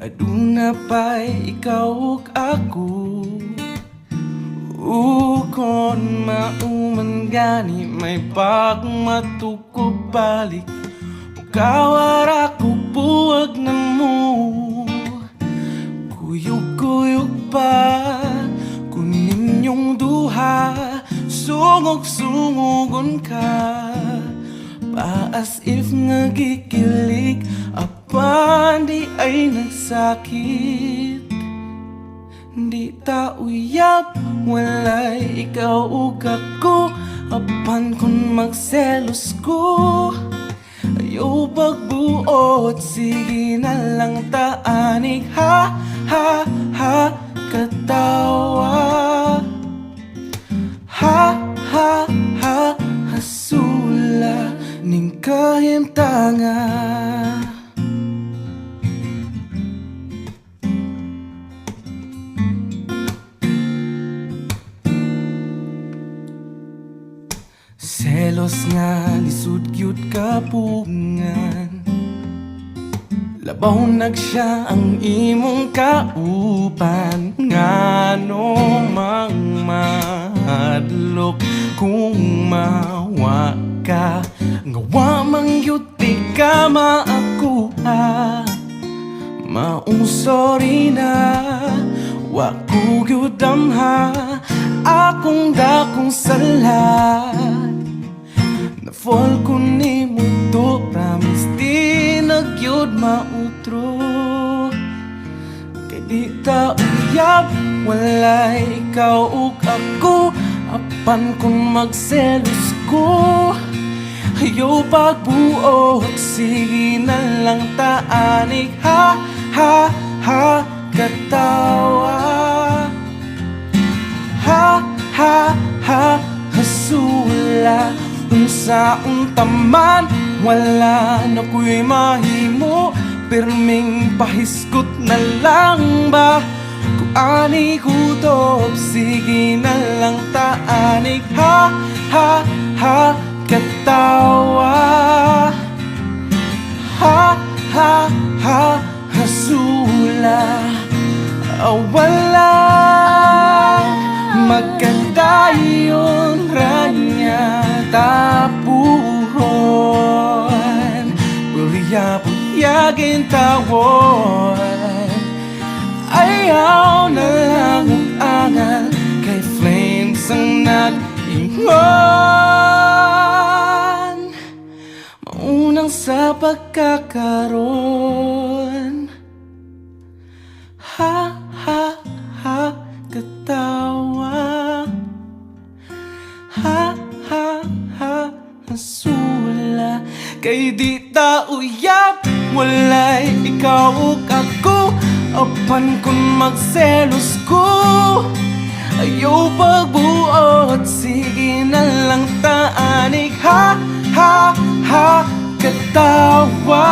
Aduna pa'y ikaw ug ako. Ukon mauman gani may pagmatukog balik. Kawara ko buwag na mo. Kuyog-kuyog pa kunin yung duha. Sungog-sungogon ka pa as if nagikilig. Apan di ay nagsakit. Di ta uyab, walay ikaw ug ako. Apan kung magselos ko, ayaw pagbuot, sige na lang taanig. Ha, ha, ha, katawa. Ha, ha, ha, hasula ning kahimtanga. Selos nga lisud gyud kapungan. Labaw nagsiya ang imong kauban. Ngano mang madlok kung mawa ka. Ngawa mang gyud di ka maakuha. Maong sorry na wa ko gyud damha. Akong dakong sala. Na-fall ko ni mo to. Promise di nagyod mautro. Kay di ta uyab, walay ikaw ug ako. Apan kung magselos ko, ayaw pagbuot, sige na lang taanig. Ha, ha, ha, katawa. Ha, ha, ha, hasula. Unsaon taman, wala na ko'y mahimo. Pirming pahiskot na lang ba? Kung ani kutob, sige na lang taanig. Ha, ha, ha, katawa. Ha, ha, ha, hasula. Wala magkadayon ranya tapuhon. Pulya-pulyagin tawon. Ayaw na lang ang angal kay flames ang nag-ingon. Maunang sa pagkakaroon. Ha, ha, ha, katawa. Ha, ha, ha, hasula. Kay di ta uyab, walay ikaw ug ako. Apan kung magselos ko, ayaw pagbuot, sige na lang taanig. Ha, ha, ha, katawa.